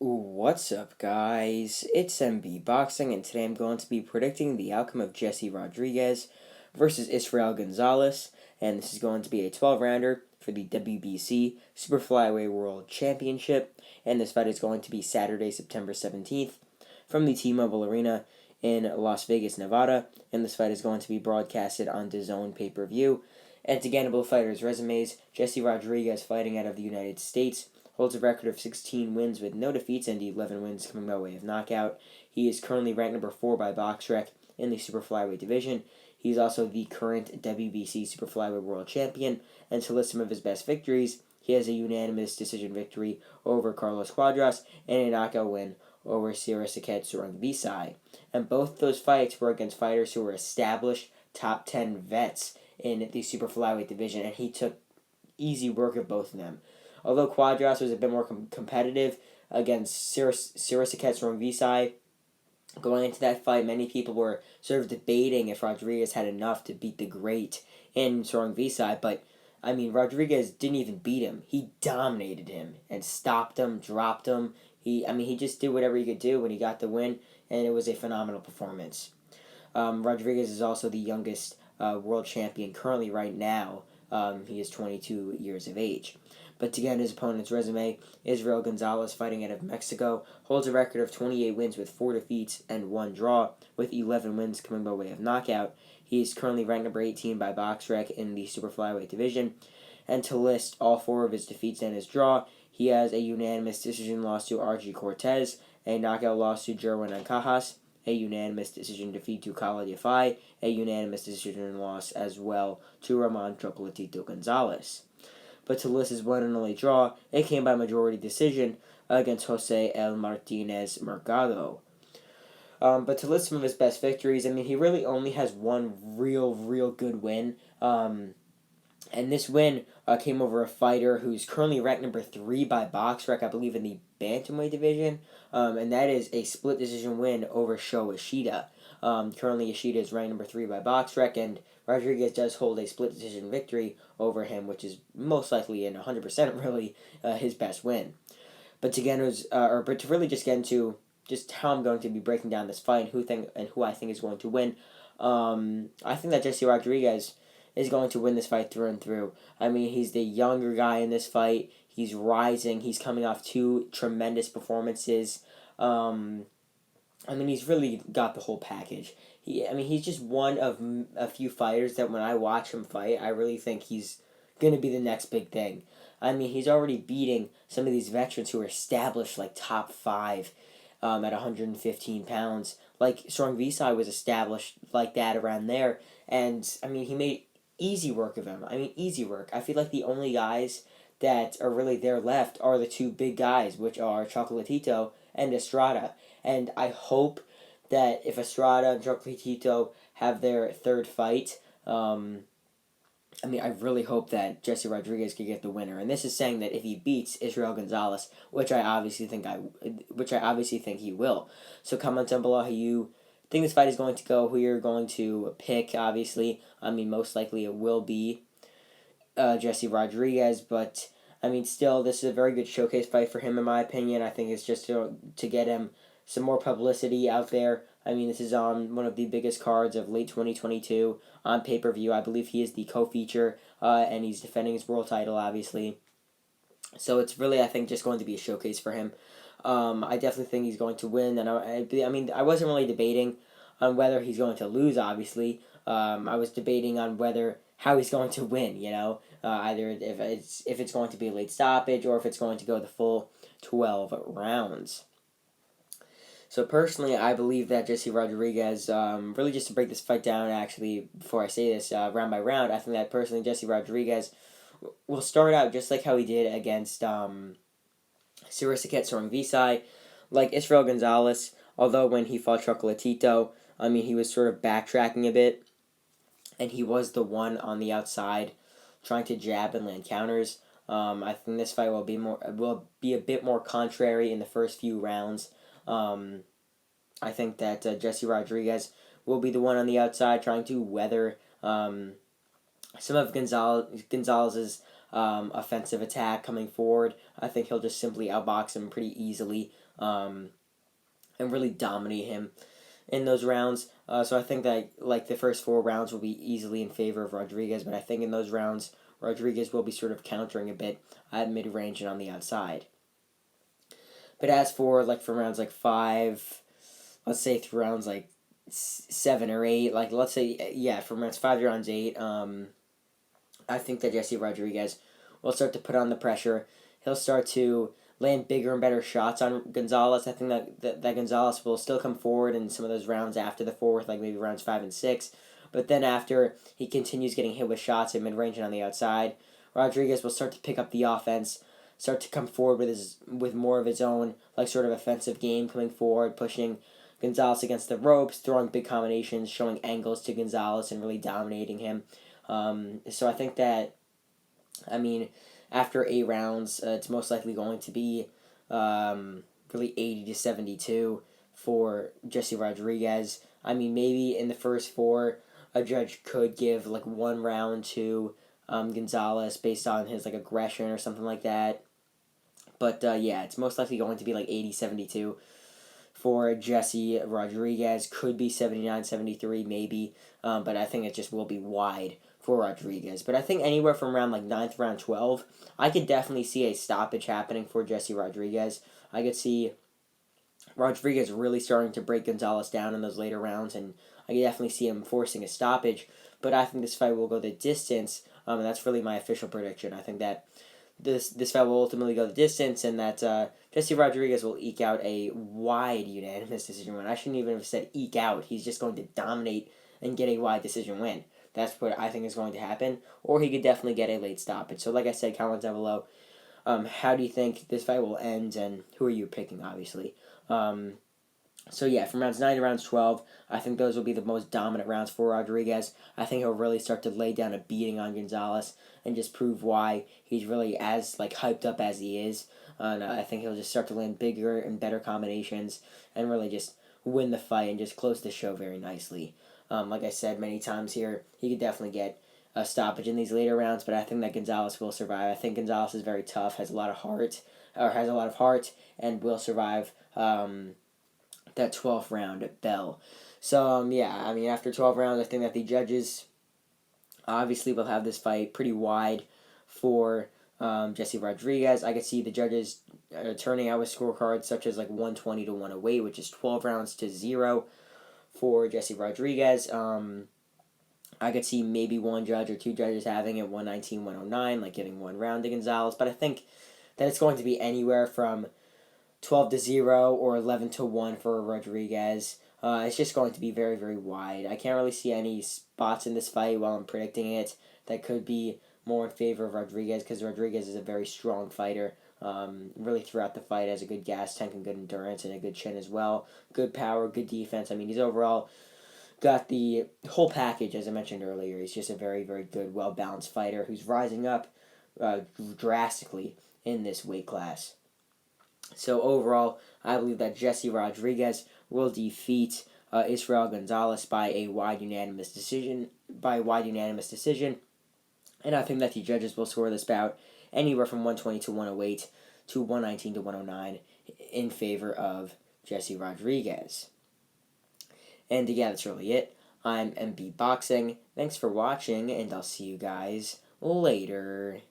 What's up, guys? It's MB Boxing, and today I'm going to be predicting the outcome of Jesse Rodriguez versus Israel Gonzalez, and this is going to be a 12-rounder for the WBC Super-Flyweight World Championship, and this fight is going to be Saturday, September 17th, from the T-Mobile Arena in Las Vegas, Nevada, and this fight is going to be broadcasted on DAZN pay-per-view. And to get both fighters' resumes, Jesse Rodriguez, fighting out of the United States, holds a record of 16 wins with no defeats and 11 wins coming by way of knockout. He is currently ranked number 4 by BoxRec in the Super Flyweight division. He's also the current WBC Super Flyweight World Champion, and to list some of his best victories, he has a unanimous decision victory over Carlos Cuadras and a knockout win over Sirikset. And both those fights were against fighters who were established top 10 vets in the Super Flyweight division, and he took easy work of both of them. Although Cuadras was a bit more competitive against Sirikset, going into that fight, many people were sort of debating if Rodriguez had enough to beat the great in Sirikset, but Rodriguez didn't even beat him. He dominated him and stopped him, dropped him. He just did whatever he could do when he got the win, and it was a phenomenal performance. Rodriguez is also the youngest world champion currently right now. He is 22 years of age. But to get his opponent's resume, Israel Gonzalez, fighting out of Mexico, holds a record of 28 wins with 4 defeats and 1 draw, with 11 wins coming by way of knockout. He is currently ranked number 18 by BoxRec in the Super Flyweight division. And to list all 4 of his defeats and his draw, he has a unanimous decision loss to R.G. Cortez, a knockout loss to Jerwin Ancajas, a unanimous decision defeat to Khalid Yafai, a unanimous decision loss as well to Ramon Chocolatito Gonzalez. But to list his one and only draw, it came by majority decision against Jose El Martinez Mercado. But to list some of his best victories, he really only has one real good win. And this win came over a fighter who's currently ranked number 3 by BoxRec, I believe, in the bantamweight division. And that is a split decision win over Sho Ishida. Currently, Ishida is ranked number 3 by BoxRec, and Rodriguez does hold a split decision victory over him, which is most likely and 100% really his best win. But to really just get into just how I'm going to be breaking down this fight and who I think is going to win, I think that Jesse Rodriguez is going to win this fight through and through. He's the younger guy in this fight. He's rising. He's coming off 2 tremendous performances. He's really got the whole package. He's just one of a few fighters that when I watch him fight, I really think he's going to be the next big thing. He's already beating some of these veterans who are established like top 5 at 115 pounds. Like Sirikset was established like that around there. And, he made easy work of him. Easy work. I feel like the only guys that are really there left are the 2 big guys, which are Chocolatito and Estrada. And I hope that if Estrada and Chocolatito have their 3rd fight, I really hope that Jesse Rodriguez could get the winner. And this is saying that if he beats Israel Gonzalez, which I obviously think he will. So comment down below how you think this fight is going to go, who you're going to pick. Obviously, most likely it will be Jesse Rodriguez, but still, this is a very good showcase fight for him, in my opinion. I think it's just to get him some more publicity out there. This is on one of the biggest cards of late 2022 on pay-per-view. I believe he is the co-feature, and he's defending his world title, obviously. So it's really, I think, just going to be a showcase for him. I definitely think he's going to win, and I wasn't really debating on whether he's going to lose, obviously. I was debating on how he's going to win, either if it's going to be a late stoppage or if it's going to go the full 12 rounds. So personally, I believe that Jesse Rodriguez, really just to break this fight down, actually, before I say this, round by round, I think that personally Jesse Rodriguez will start out just like how he did against Sirikset, like Israel Gonzalez, although when he fought Chocolatito, he was sort of backtracking a bit, and he was the one on the outside trying to jab and land counters. I think this fight will be a bit more contrary in the first few rounds. I think that Jesse Rodriguez will be the one on the outside trying to weather some of Gonzalez's offensive attack coming forward. I think he'll just simply outbox him pretty easily and really dominate him in those rounds. So I think that like the first 4 rounds will be easily in favor of Rodriguez, but I think in those rounds Rodriguez will be sort of countering a bit at mid range and on the outside. But as for like from rounds like 5, let's say through rounds like 7 or 8, like let's say from rounds 5 to rounds 8, I think that Jesse Rodriguez will start to put on the pressure. He'll start to land bigger and better shots on Gonzalez. I think that Gonzalez will still come forward in some of those rounds after the 4th, like maybe rounds 5 and 6. But then after he continues getting hit with shots at mid-range and on the outside, Rodriguez will start to pick up the offense, start to come forward with more of his own like sort of offensive game, coming forward, pushing Gonzalez against the ropes, throwing big combinations, showing angles to Gonzalez, and really dominating him. So I think that, after 8 rounds, it's most likely going to be really 80-72 for Jesse Rodriguez. Maybe in the first 4, a judge could give like 1 round to Gonzalez based on his like aggression or something like that. But it's most likely going to be like 80-72 for Jesse Rodriguez. Could be 79-73 maybe, but I think it just will be wide for Rodriguez. But I think anywhere from round like 9th, round 12, I could definitely see a stoppage happening for Jesse Rodriguez. I could see Rodriguez really starting to break Gonzalez down in those later rounds, and I could definitely see him forcing a stoppage. But I think this fight will go the distance, and that's really my official prediction. I think that this fight will ultimately go the distance, and that Jesse Rodriguez will eke out a wide unanimous decision win. I shouldn't even have said eke out. He's just going to dominate and get a wide decision win. That's what I think is going to happen. Or he could definitely get a late stoppage. So like I said, comment down below. How do you think this fight will end, and who are you picking, obviously? From rounds 9 to rounds 12, I think those will be the most dominant rounds for Rodriguez. I think he'll really start to lay down a beating on Gonzalez and just prove why he's really as like hyped up as he is. And I think he'll just start to land bigger and better combinations and really just win the fight and just close the show very nicely. Like I said many times here, he could definitely get a stoppage in these later rounds, but I think that Gonzalez will survive. I think Gonzalez is very tough, has a lot of heart, and will survive that 12th round bell. So, after 12 rounds, I think that the judges obviously will have this fight pretty wide for Jesse Rodriguez. I could see the judges turning out with scorecards such as like 120 to 108, which is 12 rounds to 0 for Jesse Rodriguez. I could see maybe 1 judge or 2 judges having it 119, 109, like giving 1 round to Gonzalez. But I think that it's going to be anywhere from 12 to 0 or 11 to 1 for Rodriguez. It's just going to be very, very wide. I can't really see any spots in this fight while I'm predicting it that could be more in favor of Rodriguez, because Rodriguez is a very strong fighter. Really throughout the fight has a good gas tank and good endurance and a good chin as well. Good power, good defense. He's overall got the whole package, as I mentioned earlier. He's just a very, very good, well-balanced fighter who's rising up drastically in this weight class. So overall, I believe that Jesse Rodriguez will defeat Israel Gonzalez by a wide unanimous decision. And I think that the judges will score this bout anywhere from 120 to 108 to 119 to 109 in favor of Jesse Rodriguez. And that's really it. I'm MB Boxing. Thanks for watching, and I'll see you guys later.